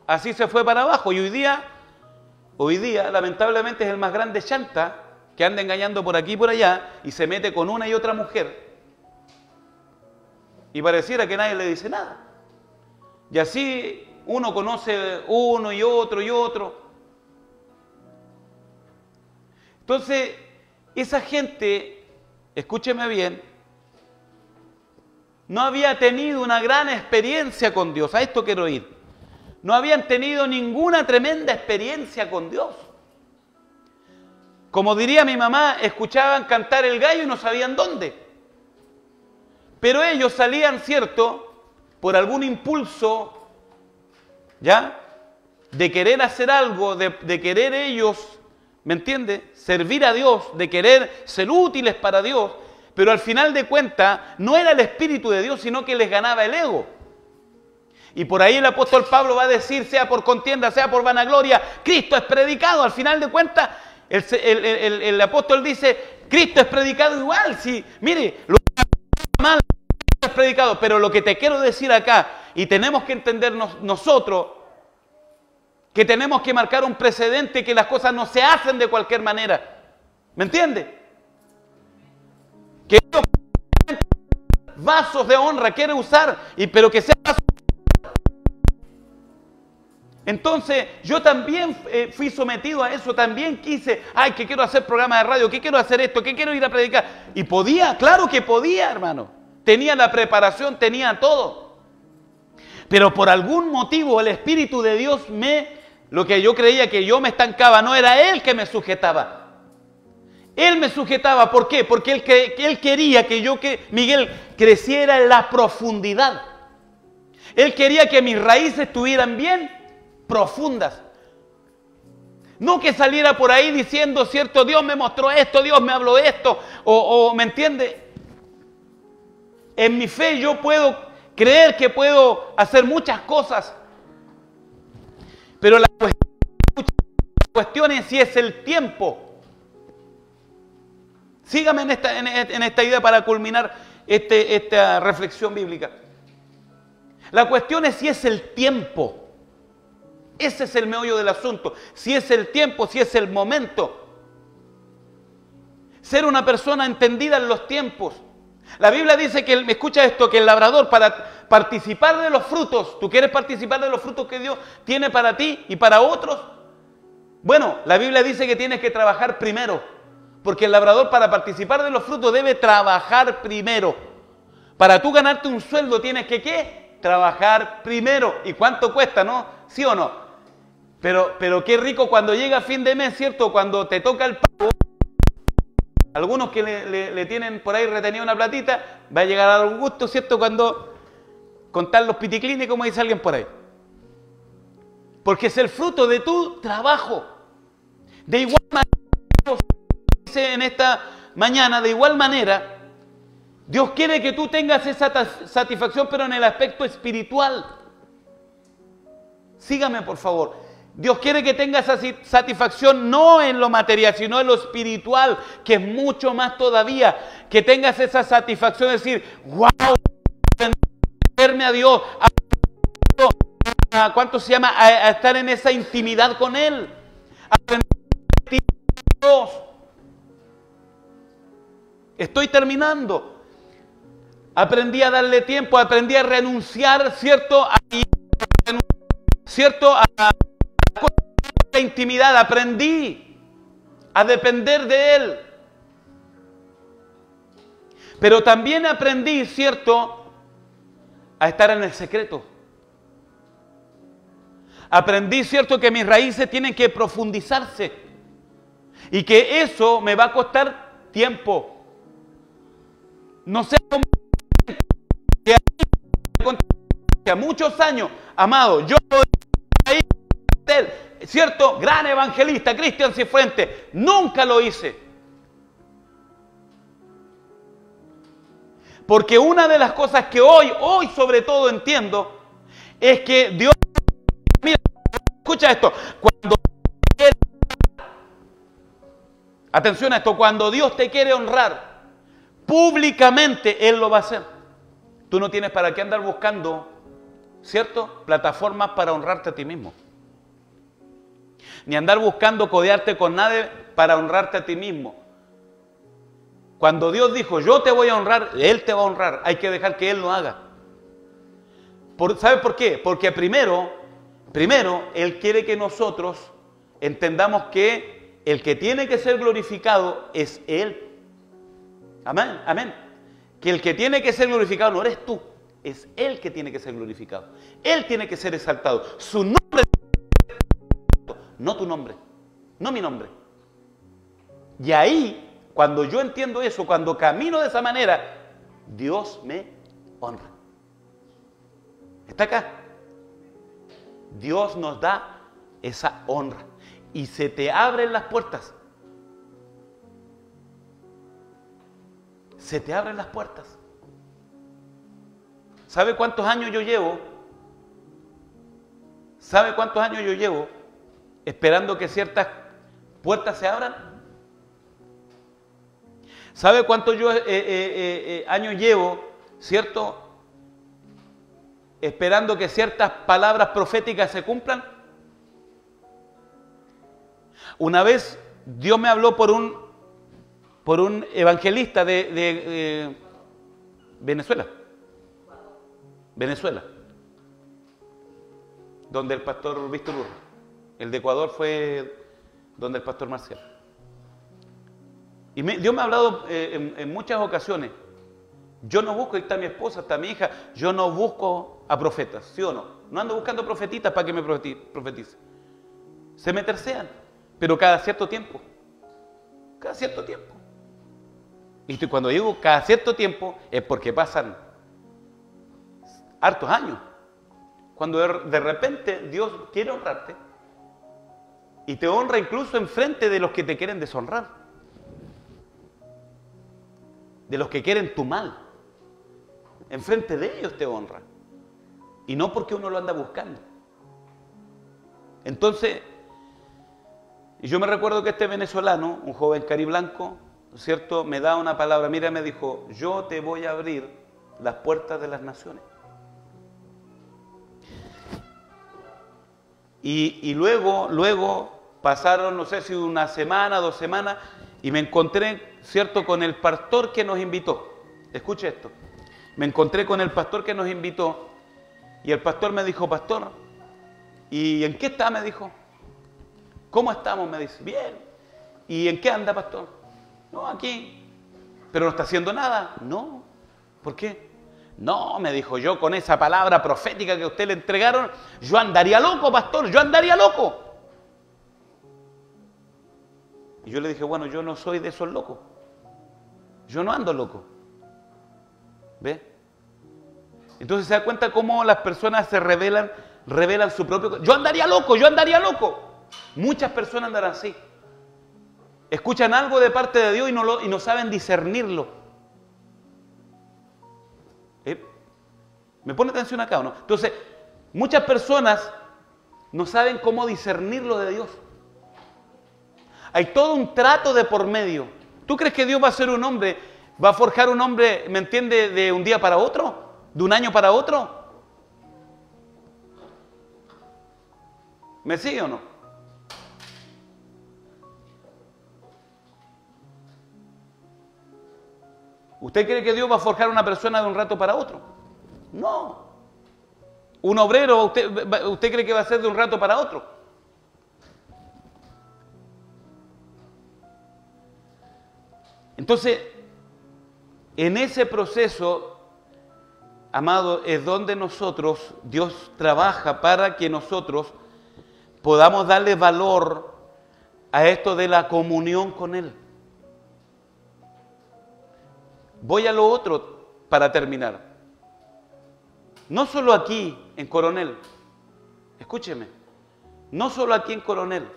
así se fue para abajo, y hoy día, lamentablemente, es el más grande chanta que anda engañando por aquí y por allá y se mete con una y otra mujer y pareciera que nadie le dice nada. Y así uno conoce uno y otro y otro. Entonces, esa gente, escúcheme bien, no había tenido una gran experiencia con Dios. A esto quiero ir. No habían tenido ninguna tremenda experiencia con Dios. Como diría mi mamá, escuchaban cantar el gallo y no sabían dónde. Pero ellos salían, ¿cierto?, por algún impulso, ¿ya?, de querer hacer algo, de querer ellos, ¿me entiende?, servir a Dios, de querer ser útiles para Dios, pero al final de cuentas no era el Espíritu de Dios, sino que les ganaba el ego. Y por ahí el apóstol Pablo va a decir, sea por contienda, sea por vanagloria, Cristo es predicado. Al final de cuentas, el apóstol dice, Cristo es predicado igual. Sí, mire, lo mal, Cristo es predicado. Pero lo que te quiero decir acá, y tenemos que entendernos nosotros, que tenemos que marcar un precedente, que las cosas no se hacen de cualquier manera. ¿Me entiende? Que vasos de honra quiere usar, pero que sea vasos. Entonces, yo también fui sometido a eso, también quise, que quiero hacer programa de radio, que quiero hacer esto, que quiero ir a predicar. Y podía, claro que podía, hermano. Tenía la preparación, tenía todo. Pero por algún motivo el Espíritu de Dios lo que yo creía que yo me estancaba, no era Él que me sujetaba. Él me sujetaba, ¿por qué? Porque Él quería que Miguel creciera en la profundidad. Él quería que mis raíces estuvieran bien profundas. No que saliera por ahí diciendo, cierto, Dios me mostró esto, Dios me habló esto, o ¿me entiende? En mi fe yo puedo creer que puedo hacer muchas cosas, pero la cuestión es si es el tiempo. Sígame en esta idea para culminar esta reflexión bíblica. La cuestión es si es el tiempo. Ese es el meollo del asunto. Si es el tiempo, si es el momento. Ser una persona entendida en los tiempos. La Biblia dice que, escucha esto, que el labrador para participar de los frutos, tú quieres participar de los frutos que Dios tiene para ti y para otros, Bueno, la Biblia dice que tienes que trabajar primero, porque el labrador para participar de los frutos debe trabajar primero. Para tú ganarte un sueldo tienes que ¿qué? Trabajar primero. ¿Y cuánto cuesta, no? ¿Sí o no? Pero qué rico cuando llega fin de mes, ¿cierto? Cuando te toca el pago, algunos que le tienen por ahí retenida una platita, va a llegar a dar un gusto, ¿cierto? Cuando contar los piticlines, como dice alguien por ahí. Porque es el fruto de tu trabajo. De igual manera, dice en esta mañana, de igual manera, Dios quiere que tú tengas esa satisfacción, pero en el aspecto espiritual. Sígame, por favor. Dios quiere que tengas esa satisfacción no en lo material, sino en lo espiritual, que es mucho más todavía. Que tengas esa satisfacción de decir, wow, verme a Dios, ¿cuánto se llama? A estar en esa intimidad con Él. Aprender a Dios. Estoy terminando. Aprendí a darle tiempo, aprendí a renunciar, ¿cierto? A la intimidad, aprendí a depender de Él. Pero también aprendí, ¿cierto?, a estar en el secreto. Aprendí, ¿cierto?, que mis raíces tienen que profundizarse y que eso me va a costar tiempo. No sé cómo a muchos años, amado, yo ahí, cierto, gran evangelista, Cristian Cifuentes, nunca lo hice. Porque una de las cosas que hoy sobre todo entiendo, es que Dios, mira, escucha esto, cuando atención a esto, cuando Dios te quiere honrar, públicamente Él lo va a hacer. Tú no tienes para qué andar buscando, ¿cierto?, plataformas para honrarte a ti mismo. Ni andar buscando codearte con nadie para honrarte a ti mismo. Cuando Dios dijo, yo te voy a honrar, Él te va a honrar. Hay que dejar que Él lo haga. ¿Sabe por qué? Porque primero, Él quiere que nosotros entendamos que el que tiene que ser glorificado es Él. Amén, amén. Que el que tiene que ser glorificado no eres tú, es Él que tiene que ser glorificado. Él tiene que ser exaltado. Su nombre, no tu nombre, no mi nombre. Y ahí, cuando yo entiendo eso, cuando camino de esa manera, Dios me honra. ¿Está acá? Dios nos da esa honra y se te abren las puertas. Se te abren las puertas. ¿Sabe cuántos años yo llevo? ¿Sabe cuántos años yo llevo esperando que ciertas puertas se abran? ¿Sabe cuántos años llevo, cierto, esperando que ciertas palabras proféticas se cumplan? Una vez Dios me habló por un evangelista de Venezuela, donde el pastor Víctor Urra. El de Ecuador fue donde el pastor Marcial. Y Dios me ha hablado en muchas ocasiones. Yo no busco, ahí está mi esposa, está mi hija, yo no busco a profetas, ¿sí o no? No ando buscando profetitas para que me profetice. Se me tercean, pero cada cierto tiempo. Cada cierto tiempo. Y cuando digo cada cierto tiempo, es porque pasan hartos años. Cuando de repente Dios quiere honrarte, y te honra incluso enfrente de los que te quieren deshonrar, de los que quieren tu mal. Enfrente de ellos te honra. Y no porque uno lo anda buscando. Entonces, yo me recuerdo que este venezolano, un joven cariblanco, ¿cierto?, me da una palabra. Mira, me dijo, yo te voy a abrir las puertas de las naciones. Y luego pasaron, no sé si una semana, 2 semanas, y me encontré, ¿cierto?, con el pastor que nos invitó. Escuche esto. Me encontré con el pastor que nos invitó, y el pastor me dijo, pastor, ¿y en qué está? Me dijo. ¿Cómo estamos? Me dice. Bien. ¿Y en qué anda, pastor? No, aquí. ¿Pero no está haciendo nada? No. ¿Por qué? No, me dijo, yo con esa palabra profética que a usted le entregaron, yo andaría loco, pastor, yo andaría loco. Y yo le dije, bueno, yo no soy de esos locos. Yo no ando loco. ¿Ve? Entonces se da cuenta cómo las personas se revelan su propio... Yo andaría loco, yo andaría loco. Muchas personas andarán así. Escuchan algo de parte de Dios y no saben discernirlo. ¿Me pone atención acá o no? Entonces, muchas personas no saben cómo discernir lo de Dios. Hay todo un trato de por medio. ¿Tú crees que Dios va a ser un hombre, va a forjar un hombre, me entiende, de un día para otro? ¿De un año para otro? ¿Me sigue o no? ¿Usted cree que Dios va a forjar una persona de un rato para otro? No. Un obrero, ¿usted cree que va a ser de un rato para otro? Entonces, en ese proceso, amado, es donde Dios trabaja para que nosotros podamos darle valor a esto de la comunión con Él. Voy a lo otro para terminar. No solo aquí en Coronel, escúcheme, no solo aquí en Coronel,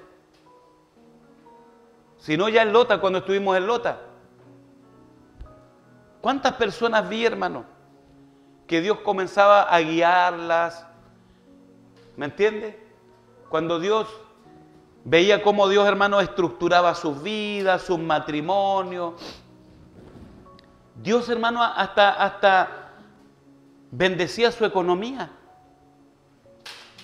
sino ya en Lota, cuando estuvimos en Lota. ¿Cuántas personas vi, hermano, que Dios comenzaba a guiarlas? ¿Me entiende? Cuando Dios veía cómo Dios, hermano, estructuraba sus vidas, sus matrimonios. Dios, hermano, hasta bendecía su economía.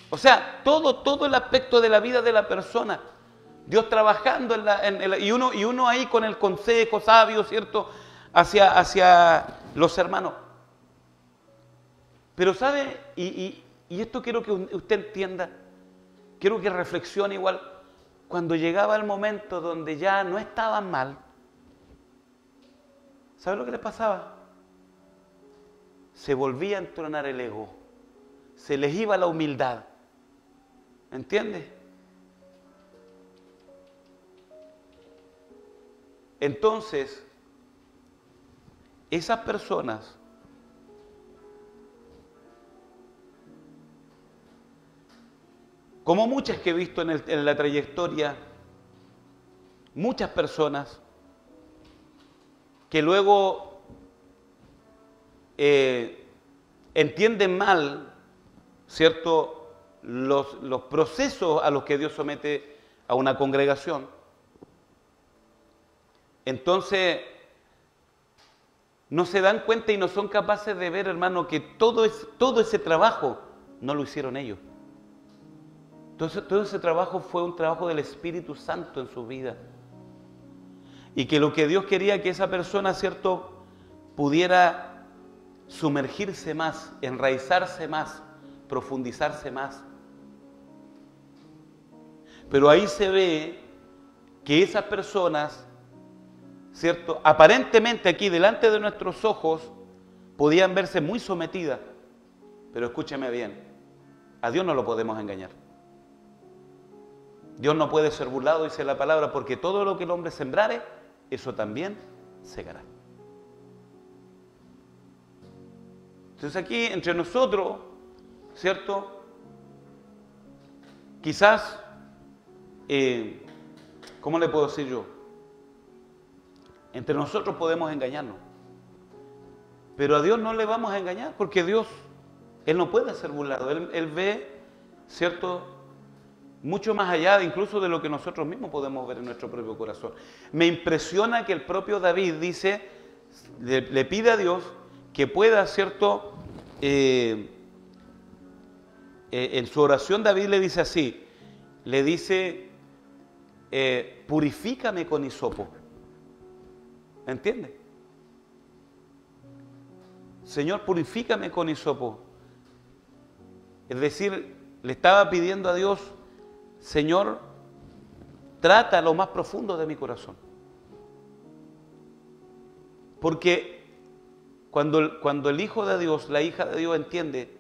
O sea, todo el aspecto de la vida de la persona. Dios trabajando y uno ahí con el consejo sabio, ¿cierto?, hacia los hermanos. Pero ¿sabe? Y esto quiero que usted entienda, quiero que reflexione igual. Cuando llegaba el momento donde ya no estaban mal, ¿sabe lo que les pasaba? Se volvía a entronar el ego, se les iba la humildad. ¿Entiendes? Entonces, esas personas como muchas que he visto en la trayectoria, muchas personas que luego entienden mal, ¿cierto?, los procesos a los que Dios somete a una congregación. Entonces, no se dan cuenta y no son capaces de ver, hermano, que todo ese trabajo no lo hicieron ellos. Entonces, todo ese trabajo fue un trabajo del Espíritu Santo en su vida. Y que lo que Dios quería que esa persona, ¿cierto?, pudiera sumergirse más, enraizarse más, profundizarse más. Pero ahí se ve que esas personas, ¿cierto?, aparentemente aquí delante de nuestros ojos podían verse muy sometidas. Pero escúcheme bien, a Dios no lo podemos engañar. Dios no puede ser burlado, dice la palabra, porque todo lo que el hombre sembrare, eso también segará. Entonces aquí entre nosotros, ¿cierto?, quizás, ¿cómo le puedo decir yo? Entre nosotros podemos engañarnos, pero a Dios no le vamos a engañar, porque Dios, Él no puede ser burlado. Él ve, ¿cierto?, mucho más allá incluso de lo que nosotros mismos podemos ver en nuestro propio corazón. Me impresiona que el propio David dice, le pide a Dios que pueda, ¿cierto?, en su oración David le dice así, le dice, purifícame con hisopo. ¿Entiende? Señor, purifícame con hisopo. Es decir, le estaba pidiendo a Dios, Señor, trata lo más profundo de mi corazón. Porque cuando el Hijo de Dios, la hija de Dios entiende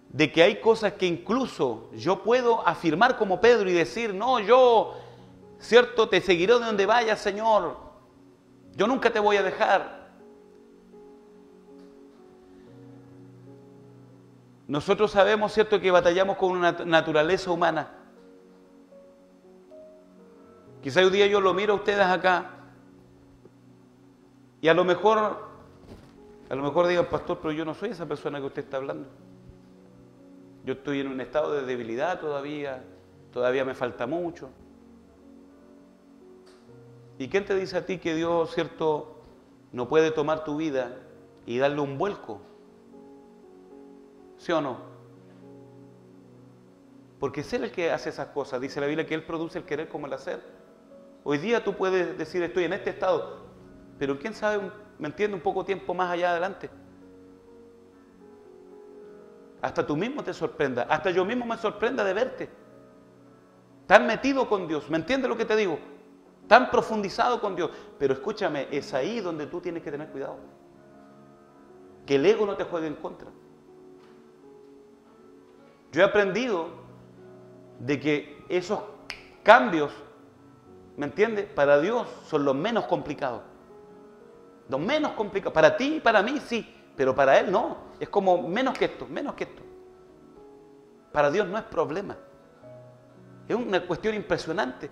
de que hay cosas que incluso yo puedo afirmar como Pedro y decir, no, yo, cierto, te seguiré de donde vayas, Señor, yo nunca te voy a dejar. Nosotros sabemos, cierto, que batallamos con una naturaleza humana. Quizá un día yo lo miro a ustedes acá y a lo mejor digan, pastor, pero yo no soy esa persona que usted está hablando. Yo estoy en un estado de debilidad todavía me falta mucho. ¿Y quién te dice a ti que Dios, cierto, no puede tomar tu vida y darle un vuelco? ¿Sí o no? Porque es Él el que hace esas cosas. Dice la Biblia que Él produce el querer como el hacer. Hoy día tú puedes decir, estoy en este estado, pero quién sabe, me entiende, un poco tiempo más allá adelante. Hasta tú mismo te sorprenda, hasta yo mismo me sorprenda de verte. Tan metido con Dios, ¿me entiendes lo que te digo? Tan profundizado con Dios. Pero escúchame, es ahí donde tú tienes que tener cuidado. Que el ego no te juegue en contra. Yo he aprendido de que esos cambios, ¿me entiendes? Para Dios son los menos complicados. Los menos complicados. Para ti y para mí sí, pero para Él no. Es como menos que esto, menos que esto. Para Dios no es problema. Es una cuestión impresionante.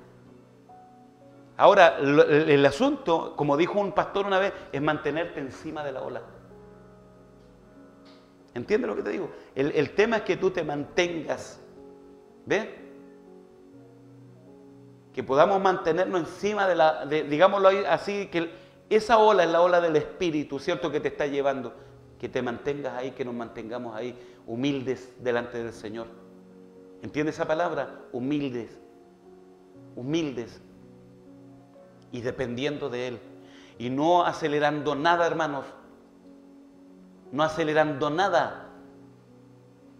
Ahora, el asunto, como dijo un pastor una vez, es mantenerte encima de la ola. ¿Entiendes lo que te digo? El tema es que tú te mantengas. ¿Ves? Que podamos mantenernos encima digámoslo así, que esa ola es la ola del Espíritu, ¿cierto? Que te está llevando. Que te mantengas ahí, que nos mantengamos ahí, humildes delante del Señor. ¿Entiendes esa palabra? Humildes. Humildes. Y dependiendo de Él. Y no acelerando nada, hermanos. No acelerando nada.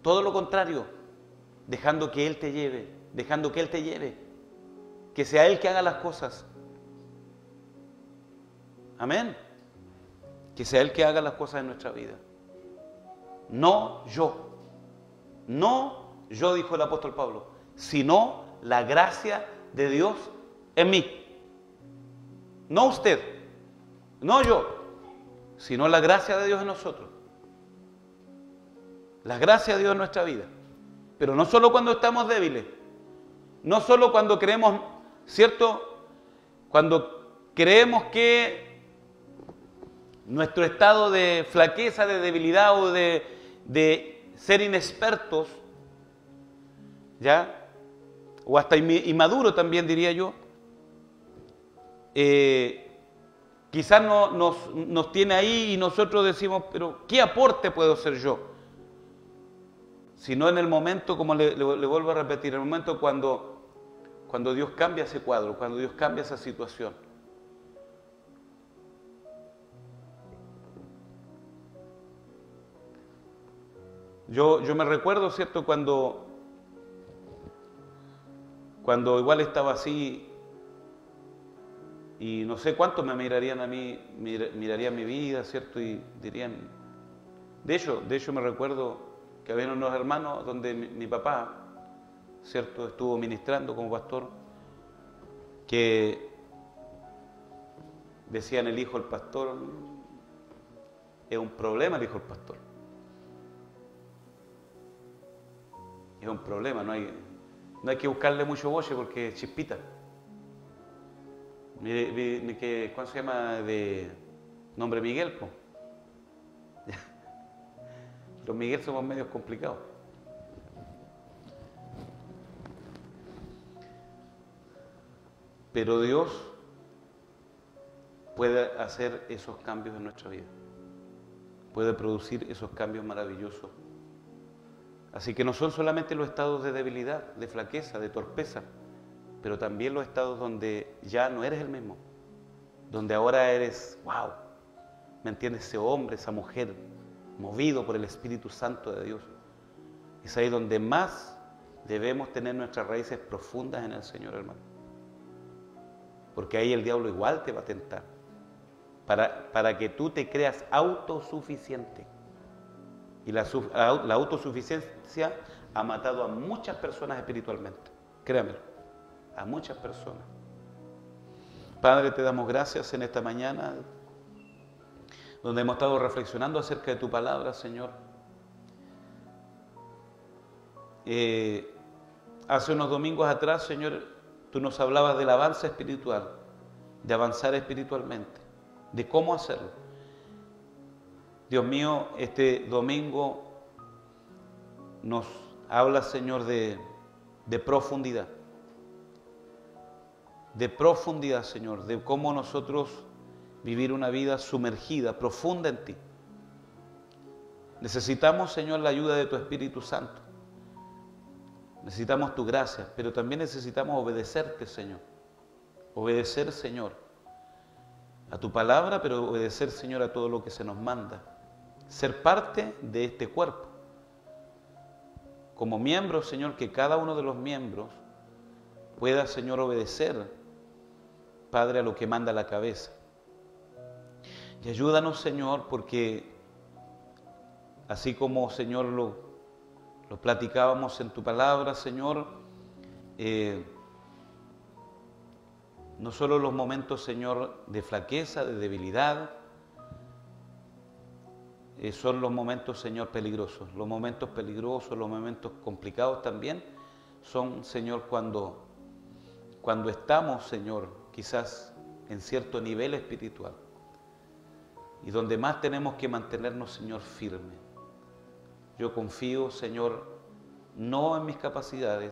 Todo lo contrario. Dejando que Él te lleve. Dejando que Él te lleve. Que sea Él que haga las cosas. Amén. Que sea Él que haga las cosas en nuestra vida. No yo. No yo, dijo el apóstol Pablo, sino la gracia de Dios en mí. No usted, no yo, sino la gracia de Dios en nosotros. La gracia de Dios en nuestra vida. Pero no solo cuando estamos débiles, no solo cuando creemos, ¿cierto? Cuando creemos que nuestro estado de flaqueza, de debilidad o de ser inexpertos, ¿ya? O hasta inmaduro también diría yo, quizás nos tiene ahí y nosotros decimos, pero ¿qué aporte puedo hacer yo? Sino en el momento, como le vuelvo a repetir, en el momento cuando Dios cambia ese cuadro, cuando Dios cambia esa situación. Yo me recuerdo, ¿cierto? Cuando igual estaba así y no sé cuántos me mirarían a mí, mirarían mi vida, ¿cierto? Y dirían... De hecho me recuerdo que había unos hermanos donde mi papá, ¿cierto? Estuvo ministrando como pastor, que decían el hijo del pastor, es un problema el hijo del pastor. Es un problema, no hay que buscarle mucho boche porque es chispita. ¿Cuál se llama? De nombre Miguel, po. Los Miguel somos medios complicados. Pero Dios puede hacer esos cambios en nuestra vida. Puede producir esos cambios maravillosos. Así que no son solamente los estados de debilidad, de flaqueza, de torpeza, pero también los estados donde ya no eres el mismo, donde ahora eres, wow, ¿me entiendes? Ese hombre, esa mujer, movido por el Espíritu Santo de Dios. Es ahí donde más debemos tener nuestras raíces profundas en el Señor, hermano. porque ahí el diablo igual te va a tentar, para que tú te creas autosuficiente. Y la autosuficiencia ha matado a muchas personas espiritualmente, créamelo, a muchas personas. Padre, te damos gracias en esta mañana, donde hemos estado reflexionando acerca de tu palabra, Señor. Hace unos domingos atrás, Señor, tú nos hablabas del avance espiritual, de avanzar espiritualmente, de cómo hacerlo. Dios mío, este domingo nos habla, Señor, de profundidad. De profundidad, Señor, de cómo nosotros vivir una vida sumergida, profunda en ti. Necesitamos, Señor, la ayuda de tu Espíritu Santo. Necesitamos tu gracia, pero también necesitamos obedecerte, Señor. Obedecer, Señor, a tu palabra, pero obedecer, Señor, a todo lo que se nos manda. Ser parte de este cuerpo. Como miembros, Señor, que cada uno de los miembros pueda, Señor, obedecer, Padre, a lo que manda la cabeza. Y ayúdanos, Señor, porque así como, Señor, lo platicábamos en tu palabra, Señor, no solo los momentos, Señor, de flaqueza, de debilidad, son los momentos, Señor, peligrosos. Los momentos peligrosos, los momentos complicados también son, Señor, cuando estamos, Señor, quizás en cierto nivel espiritual y donde más tenemos que mantenernos, Señor, firmes. Yo confío, Señor, no en mis capacidades,